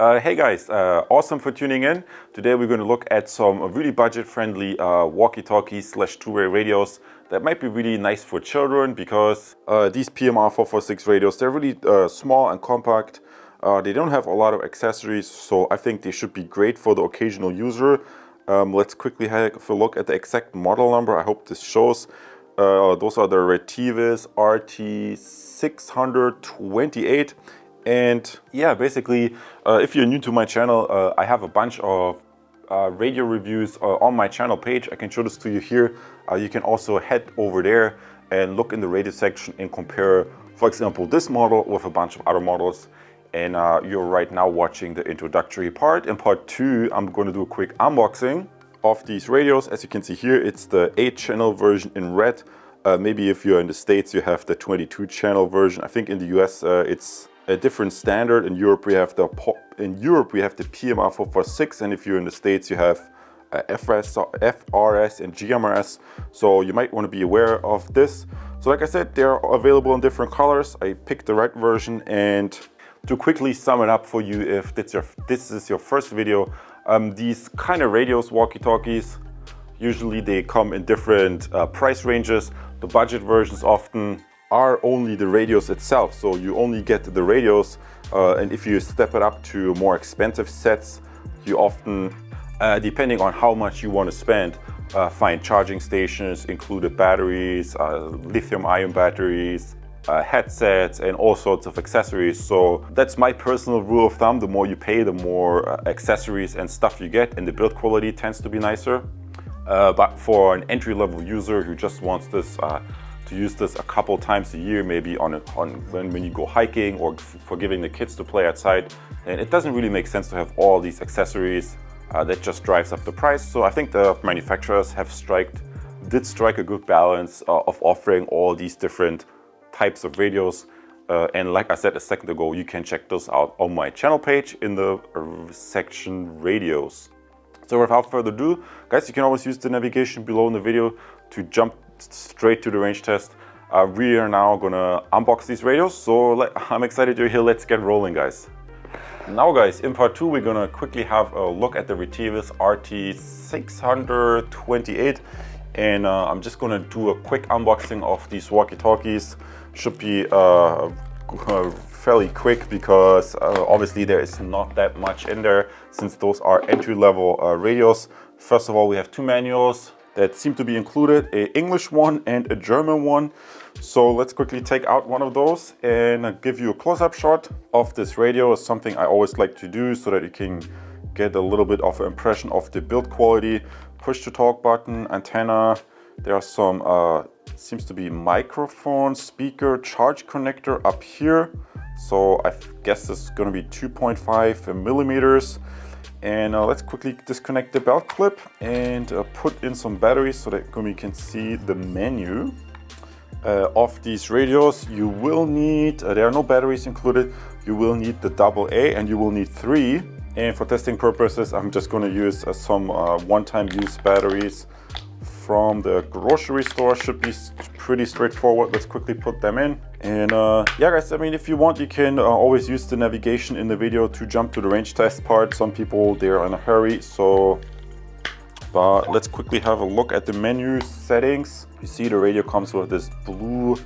Hey guys, awesome for tuning in. Today we're going to look at some really budget-friendly walkie-talkie / two-way radios that might be really nice for children because these PMR446 radios, they're really small and compact. They don't have a lot of accessories, so I think they should be great for the occasional user. Let's quickly have a look at the exact model number. I hope this shows. Those are the Retevis RT628. And yeah, basically, if you're new to my channel, I have a bunch of radio reviews on my channel page. I can show this to you here. You can also head over there and look in the radio section and compare, for example, this model with a bunch of other models. And you're right now watching the introductory part. In part 2, I'm going to do a quick unboxing of these radios. As you can see here, it's the 8-channel version in red. Maybe if you're in the States, you have the 22-channel version. I think in the US, it's a different standard. In Europe we have the PMR446, and if you're in the States you have FRS and GMRS, so you might want to be aware of this. So like I said, they're available in different colors. I picked the right version, and to quickly sum it up for you, if this is your first video, these kind of radios, walkie-talkies, usually they come in different price ranges. The budget versions often are only the radios itself, so you only get the radios, and if you step it up to more expensive sets, you often, depending on how much you want to spend, find charging stations, included batteries, lithium-ion batteries, headsets, and all sorts of accessories. So that's my personal rule of thumb. The more you pay, the more accessories and stuff you get, and the build quality tends to be nicer. But for an entry-level user who just wants this to use this a couple times a year, maybe when you go hiking or for giving the kids to play outside, and it doesn't really make sense to have all these accessories. That just drives up the price. So I think the manufacturers did strike a good balance of offering all these different types of radios. And like I said a second ago, you can check those out on my channel page in the section radios. So without further ado, guys, you can always use the navigation below in the video to jump straight to the range test. We are now gonna unbox these radios, so I'm excited you're here. Let's get rolling, guys. Now guys, in part 2 we're gonna quickly have a look at the Retevis RT628, and I'm just gonna do a quick unboxing of these walkie-talkies. Should be fairly quick because obviously there is not that much in there, since those are entry-level radios. First of all, we have two manuals that seem to be included, an English one and a German one. So let's quickly take out one of those and give you a close-up shot of this radio. It's something I always like to do so that you can get a little bit of an impression of the build quality. Push to talk button, antenna. There are some, seems to be microphone, speaker, charge connector up here. So I guess this is gonna be 2.5 millimeters. And let's quickly disconnect the belt clip and put in some batteries so that we can see the menu of these radios. You will need, there are no batteries included, you will need the AA, and you will need 3. And for testing purposes, I'm just going to use some one-time use batteries from the grocery store. Should be pretty straightforward. Let's quickly put them in. And yeah guys, I mean, if you want, you can always use the navigation in the video to jump to the range test part. Some people, they're in a hurry, so but let's quickly have a look at the menu settings. You see the radio comes with this blue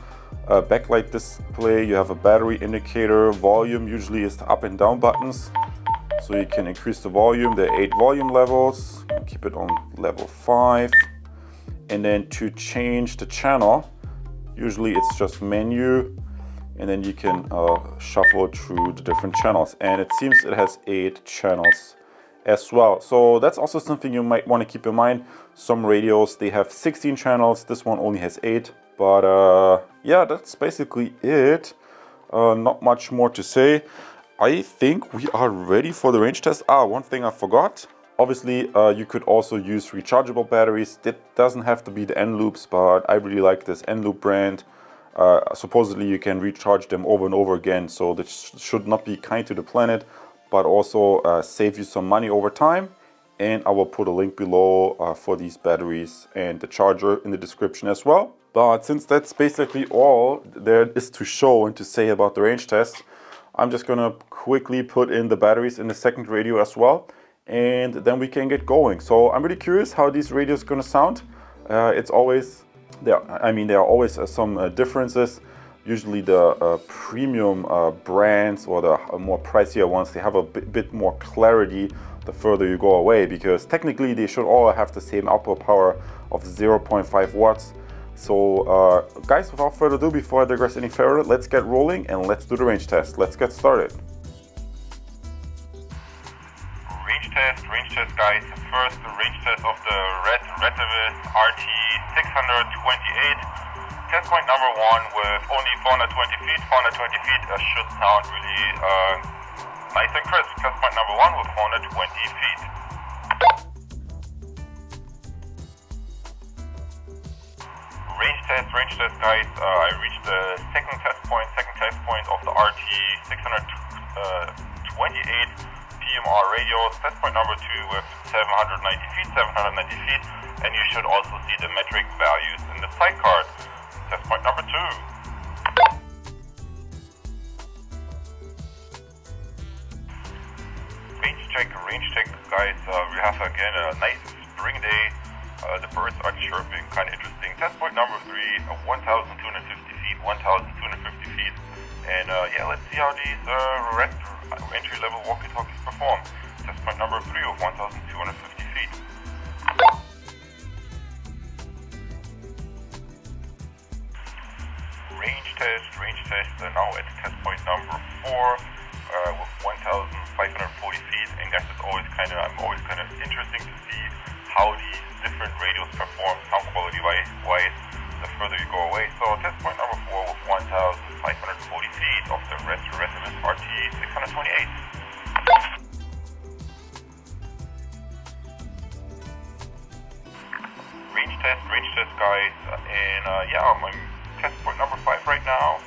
backlight display. You have a battery indicator. Volume usually is the up and down buttons, so you can increase the volume. There are 8 volume levels. Keep it on level 5. And then to change the channel, usually it's just menu, and then you can shuffle through the different channels. And it seems it has 8 channels as well. So that's also something you might want to keep in mind. Some radios, they have 16 channels. This one only has 8. But yeah, that's basically it. Not much more to say. I think we are ready for the range test. One thing I forgot. Obviously, you could also use rechargeable batteries. It doesn't have to be the N-Loops, but I really like this N-Loop brand. Supposedly you can recharge them over and over again, so this should not be kind to the planet, but also save you some money over time. And I will put a link below for these batteries and the charger in the description as well. But since that's basically all there is to show and to say about the range test, I'm just gonna quickly put in the batteries in the second radio as well, and then we can get going. So I'm really curious how these radios gonna sound. It's always there. I mean, there are always some differences. Usually the premium brands or the more pricier ones, they have a bit more clarity the further you go away, because technically they should all have the same output power of 0.5 watts. So guys, without further ado, before I digress any further, let's get rolling and let's do the range test. Let's get started. Range test guys. First, the range test of the Retevis RT628. Test point number 1 with only 420 feet. 420 feet should sound really nice and crisp. Test point number 1 with 420 feet. Range test guys. I reached the second test point of the RT628 PMR radios. Test point number 2 with 790 feet, and you should also see the metric values in the side card. Test point number 2. Range check guys. We have again a nice spring day. The birds are chirping, kind of interesting. Test point number 3, 1,250 feet, 1,250 feet. And yeah, let's see how these entry-level walkie-talkies perform. Test point number 3 of 1,250 feet. Range test. Now at test point number 4 with 1,540 feet. And guys, I'm always kind of interesting to see how these different radios perform sound quality wise the further you go away. So test point number 4 with 1,540 feet of the Retevis RT628. Range test guys, and yeah, I'm on test point number 5 right now,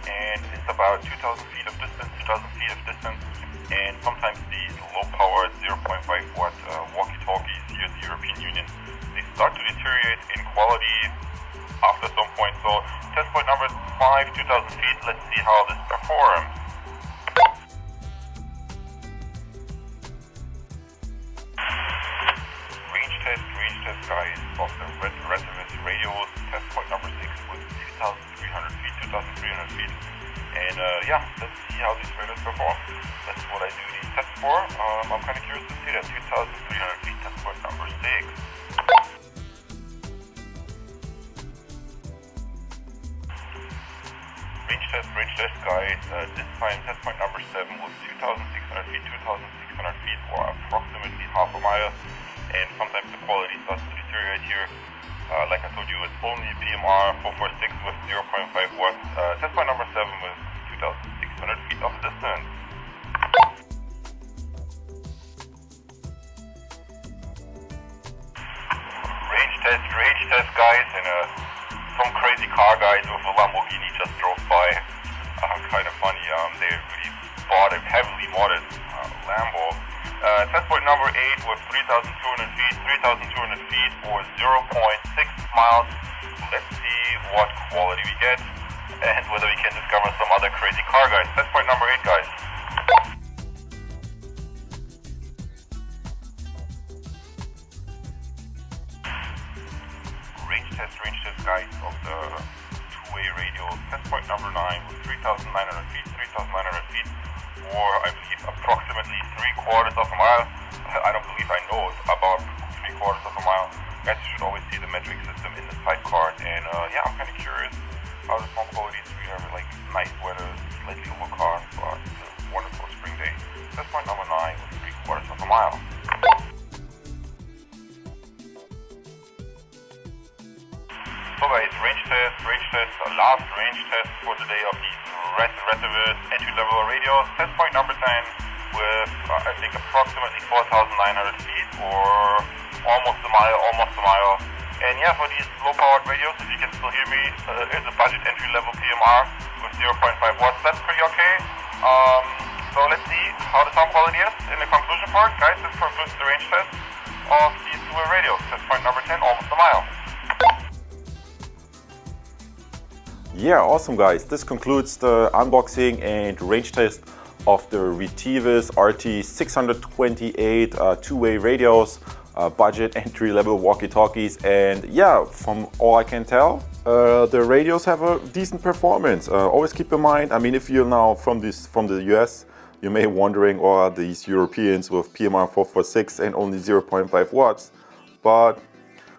and it's about 2,000 feet of distance, and sometimes these low-powered 0.5 watt walkie-talkies here in the European Union, they start to deteriorate in quality after some point. So test point number 5, 2,000 feet, let's see how this performs. Range test guys of the Retevis radios. Test point number 6 with 2,300 feet, and yeah, let's see how these radios perform. That's what I do these tests for. I'm kind of curious to see that 2,300 feet test point number 6. Range test guys. This time test point number 7 was 2,600 feet, or approximately half a mile. And sometimes the quality starts to deteriorate here. Like I told you, it's only PMR446 with 0.5 watts. Test point number 7 was 2,600 feet of distance. Range test guys, and some crazy car guys with a Lamborghini just drove by. Kind of funny. They really heavily modded Lambo. Test point number 8 was 3,200 feet or 0.6 miles. Let's see what quality we get and whether we can discover some other crazy car guys. Test point number 8 guys. Range test guys of the two-way radio. Test point number 9 was 3,900 feet, or I believe approximately 3/4 of a mile. I don't believe I know it's about 3/4 of a mile. Guys, you should always see the metric system in the side card, and yeah, I'm kind of curious how the sound quality is. We have like nice weather, slightly overcast, but it's a wonderful spring day. Test point number 9 was 3/4 of a mile. So guys, range test, last range test for today of these Retevis entry-level radios. Test point number 10 with, I think, approximately 4,900 feet or almost a mile. And yeah, for these low-powered radios, if you can still hear me, it's a budget entry-level PMR with 0.5 watts. That's pretty okay. So let's see how the sound quality is in the conclusion part. Guys, this concludes the range test of these two radios. Test point number 10, almost a mile. Yeah, awesome guys. This concludes the unboxing and range test of the Retevis RT628 two-way radios, budget entry-level walkie-talkies, and yeah, from all I can tell, the radios have a decent performance. Always keep in mind, I mean, if you're now from the US, you may be wondering, oh, are these Europeans with PMR446 and only 0.5 watts, but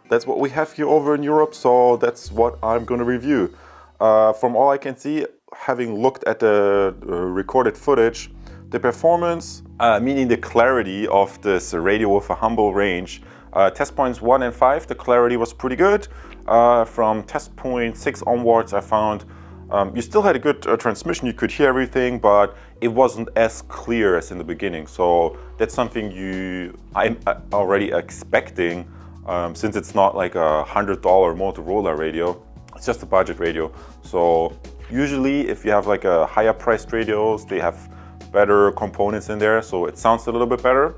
that's what we have here over in Europe, so that's what I'm going to review. From all I can see, having looked at the recorded footage, the performance, meaning the clarity of this radio with a humble range, test points 1 and 5, the clarity was pretty good. From test point 6 onwards, I found you still had a good transmission, you could hear everything, but it wasn't as clear as in the beginning. So that's something I'm already expecting, since it's not like a $100 Motorola radio, it's just a budget radio. So usually if you have like a higher priced radios, they have better components in there, so it sounds a little bit better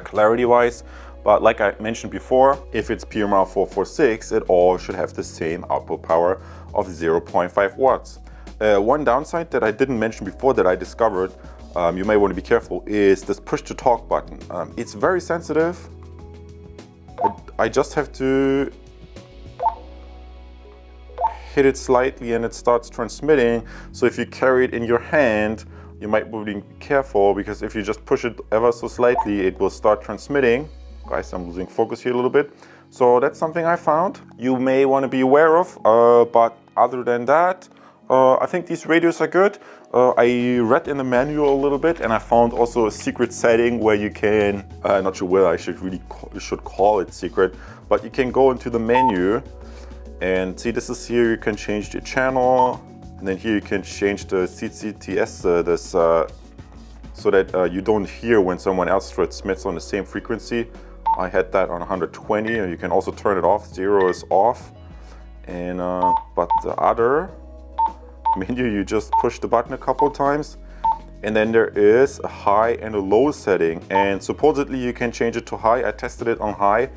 clarity wise. But like I mentioned before, if it's PMR446, it all should have the same output power of 0.5 watts. One downside that I didn't mention before that I discovered, you may want to be careful, is this push to talk button. It's very sensitive. I just have to hit it slightly and it starts transmitting. So if you carry it in your hand, you might want to be careful, because if you just push it ever so slightly, it will start transmitting. Guys, I'm losing focus here a little bit. So that's something I found you may want to be aware of, but other than that, I think these radios are good. I read in the manual a little bit, and I found also a secret setting where you can, not sure whether I should call it secret, but you can go into the menu and see, this is here, you can change the channel, and then here you can change the CCTS, so that you don't hear when someone else transmits on the same frequency. I had that on 120, and you can also turn it off. 0 is off. And but the other menu, you just push the button a couple of times, and then there is a high and a low setting, and supposedly you can change it to high. I tested it on high.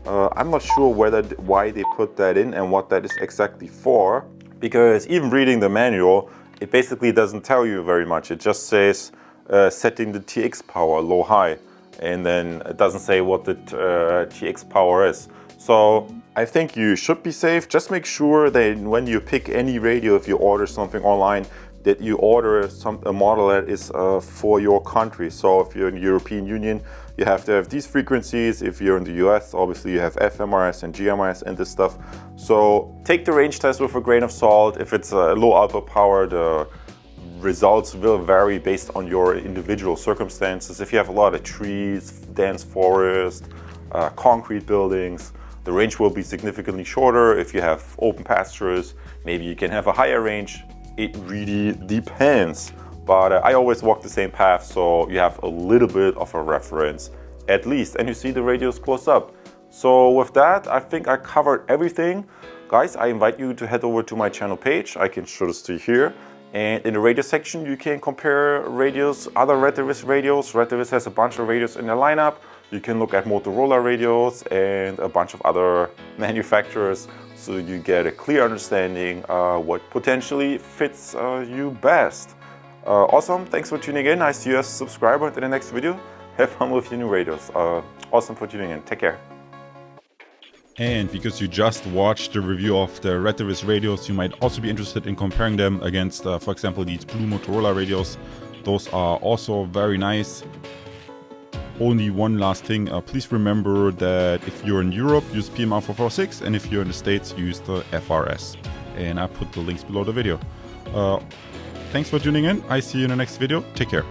I'm not sure why they put that in and what that is exactly for, because even reading the manual, it basically doesn't tell you very much. It just says setting the TX power low high, and then it doesn't say what the TX power is. So I think you should be safe. Just make sure that when you pick any radio, if you order something online, that you order a model that is for your country. So if you're in the European Union, you have to have these frequencies. If you're in the US, obviously you have FMRS and GMRS and this stuff. So take the range test with a grain of salt. If it's a low output power, the results will vary based on your individual circumstances. If you have a lot of trees, dense forest, concrete buildings, the range will be significantly shorter. If you have open pastures, maybe you can have a higher range. It really depends, but I always walk the same path, so you have a little bit of a reference at least, and you see the radios close up. So with that, I think I covered everything. Guys, I invite you to head over to my channel page. I can show this to you here. And in the radio section, you can compare radios, other Retevis radios. Retevis has a bunch of radios in their lineup. You can look at Motorola radios and a bunch of other manufacturers, so you get a clear understanding what potentially fits you best. Awesome, thanks for tuning in. I see you as a subscriber. In the next video, have fun with your new radios. Awesome for tuning in. Take care. And because you just watched the review of the Retevis radios, you might also be interested in comparing them against, for example, these blue Motorola radios. Those are also very nice. Only one last thing, please remember that if you're in Europe, use PMR446, and if you're in the States, use the FRS. And I put the links below the video. Thanks for tuning in. I see you in the next video. Take care.